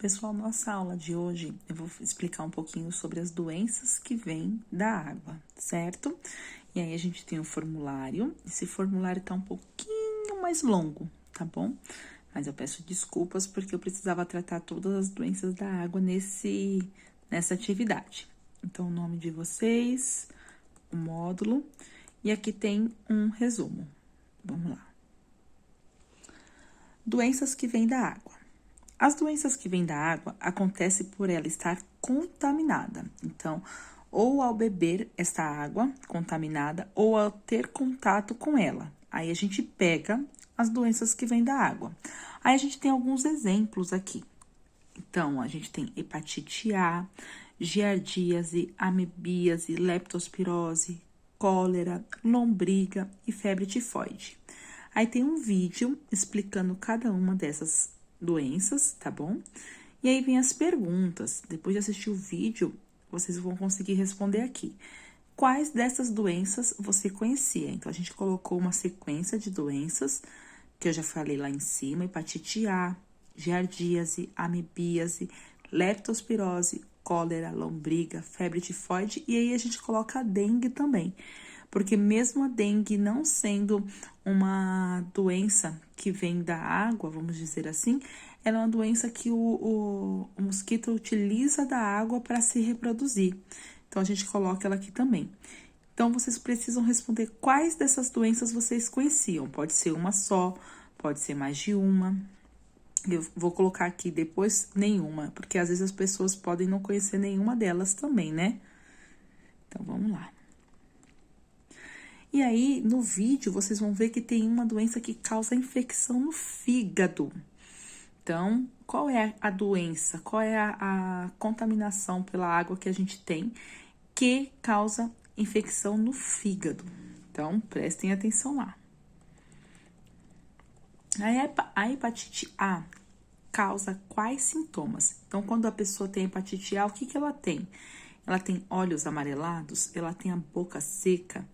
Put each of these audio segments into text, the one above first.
Pessoal, nossa aula de hoje eu vou explicar um pouquinho sobre as doenças que vêm da água, certo? E aí a gente tem um formulário, esse formulário tá um pouquinho mais longo, tá bom? Mas eu peço desculpas porque eu precisava tratar todas as doenças da água nessa atividade. Então, o nome de vocês, o módulo, e aqui tem um resumo. Vamos lá. Doenças que vêm da água. As doenças que vêm da água acontecem por ela estar contaminada. Então, ou ao beber esta água contaminada ou ao ter contato com ela. Aí a gente pega as doenças que vêm da água. Aí a gente tem alguns exemplos aqui. Então, a gente tem hepatite A, giardíase, amebíase, leptospirose, cólera, lombriga e febre tifoide. Aí tem um vídeo explicando cada uma dessas doenças, tá bom? E aí vem as perguntas. Depois de assistir o vídeo, vocês vão conseguir responder aqui. Quais dessas doenças você conhecia? Então, a gente colocou uma sequência de doenças, que eu já falei lá em cima: hepatite A, giardíase, amebíase, leptospirose, cólera, lombriga, febre tifoide, e aí a gente coloca a dengue também. Porque mesmo a dengue não sendo uma doença que vem da água, vamos dizer assim, ela é uma doença que o mosquito utiliza da água para se reproduzir. Então, a gente coloca ela aqui também. Então, vocês precisam responder quais dessas doenças vocês conheciam. Pode ser uma só, pode ser mais de uma. Eu vou colocar aqui depois nenhuma, porque às vezes as pessoas podem não conhecer nenhuma delas também, né? Então, vamos lá. E aí, no vídeo, vocês vão ver que tem uma doença que causa infecção no fígado. Então, qual é a doença? Qual é a contaminação pela água que a gente tem que causa infecção no fígado? Então, prestem atenção lá. A hepatite A causa quais sintomas? Então, quando a pessoa tem hepatite A, o que ela tem? Ela tem olhos amarelados, ela tem a boca seca,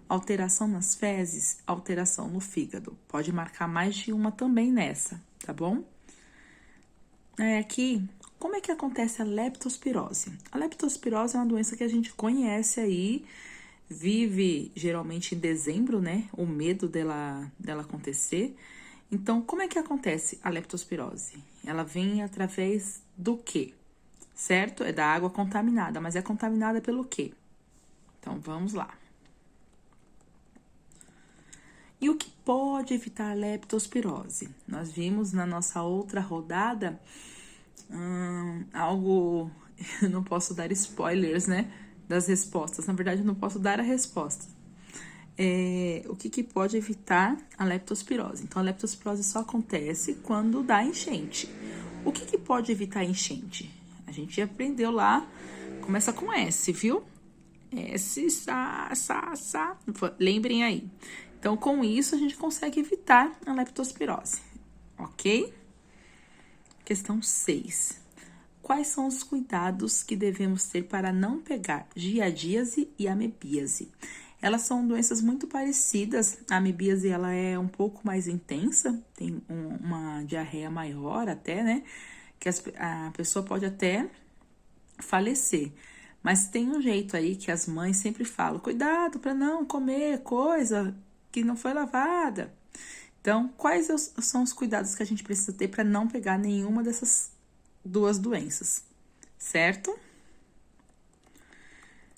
alteração nas fezes, alteração no fígado. Pode marcar mais de uma também nessa, tá bom? Aqui, como é que acontece a leptospirose? A leptospirose é uma doença que a gente conhece aí, vive geralmente em dezembro, né? O medo dela acontecer. Então, como é que acontece a leptospirose? Ela vem através do quê? Certo? É da água contaminada, mas é contaminada pelo quê? Então, vamos lá. E o que pode evitar a leptospirose? Nós vimos na nossa outra rodada algo... Eu não posso dar spoilers, né? Das respostas. Na verdade, eu não posso dar a resposta. O que pode evitar a leptospirose? Então, a leptospirose só acontece quando dá enchente. O que pode evitar a enchente? A gente aprendeu lá, começa com S, viu? S, sa. Lembrem aí. Então, com isso, a gente consegue evitar a leptospirose, ok? Questão 6. Quais são os cuidados que devemos ter para não pegar giardíase e amebíase? Elas são doenças muito parecidas. A amebíase, ela é um pouco mais intensa, tem uma diarreia maior até, né? Que a pessoa pode até falecer. Mas tem um jeito aí que as mães sempre falam: cuidado para não comer coisa que não foi lavada. Então, quais são os cuidados que a gente precisa ter para não pegar nenhuma dessas duas doenças, certo?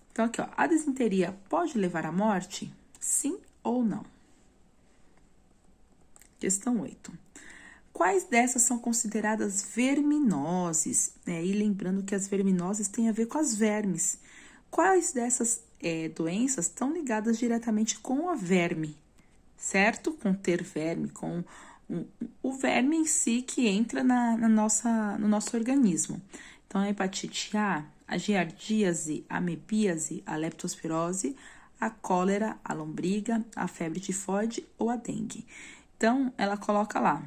Então, aqui, ó, a disenteria pode levar à morte? Sim ou não? Questão 8. Quais dessas são consideradas verminoses? E lembrando que as verminoses têm a ver com as vermes. Quais dessas doenças estão ligadas diretamente com a verme? Certo? Com ter verme, com o verme em si que entra no nosso organismo. Então, a hepatite a giardíase, a amebíase, a leptospirose, a cólera, a lombriga, a febre tifoide ou a dengue. Então, ela coloca lá.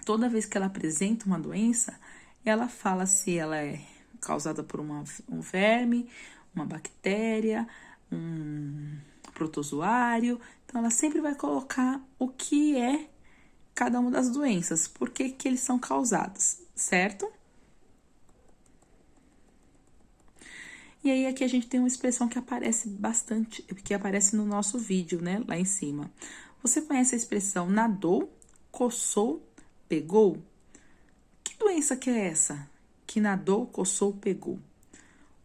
Toda vez que ela apresenta uma doença, ela fala se ela é causada por um verme, uma bactéria, um protozoário. Então, ela sempre vai colocar o que é cada uma das doenças, por que eles são causados, certo? E aí, aqui a gente tem uma expressão que aparece bastante, que aparece no nosso vídeo, né, lá em cima. Você conhece a expressão nadou, coçou, pegou? Que doença que é essa? Que nadou, coçou, pegou?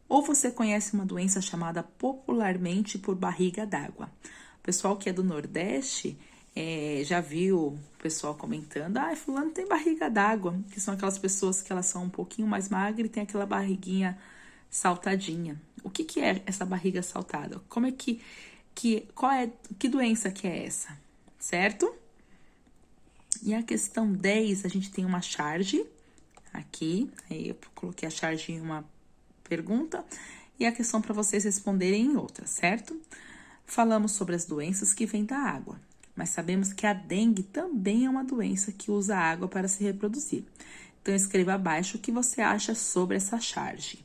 Ou você conhece uma doença chamada popularmente por barriga d'água? O pessoal que é do Nordeste já viu o pessoal comentando, fulano tem barriga d'água, que são aquelas pessoas que elas são um pouquinho mais magras e tem aquela barriguinha saltadinha. O que é essa barriga saltada? Como é que doença que é essa? Certo? E a questão 10, a gente tem uma charge aqui, aí eu coloquei a charge em uma pergunta e a questão para vocês responderem em outra, certo? Falamos sobre as doenças que vêm da água, mas sabemos que a dengue também é uma doença que usa água para se reproduzir. Então, escreva abaixo o que você acha sobre essa charge.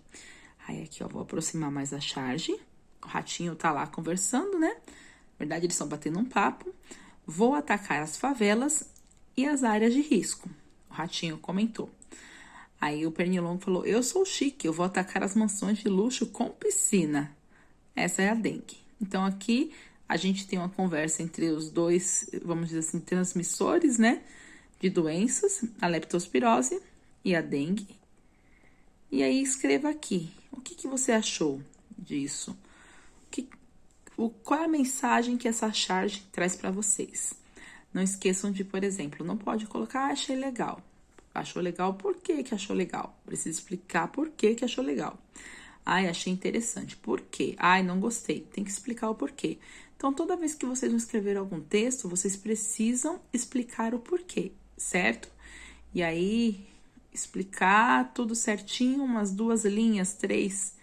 Aí, aqui, ó, vou aproximar mais a charge. O ratinho tá lá conversando, né? Na verdade, eles estão batendo um papo. Vou atacar as favelas e as áreas de risco. O ratinho comentou. Aí, o pernilongo falou, eu sou chique, eu vou atacar as mansões de luxo com piscina. Essa é a dengue. Então, aqui, a gente tem uma conversa entre os dois, vamos dizer assim, transmissores, né? De doenças, a leptospirose e a dengue. E aí, escreva aqui, o que você achou disso? Qual é a mensagem que essa charge traz para vocês? Não esqueçam de, por exemplo, não pode colocar, achei legal. Achou legal, por que achou legal? Precisa explicar por que achou legal. Achei interessante, por quê? Não gostei, tem que explicar o porquê. Então, toda vez que vocês vão escrever algum texto, vocês precisam explicar o porquê, certo? E aí, explicar tudo certinho, umas 2 linhas, 3,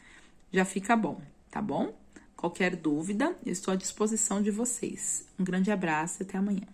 já fica bom, tá bom? Qualquer dúvida, eu estou à disposição de vocês. Um grande abraço e até amanhã.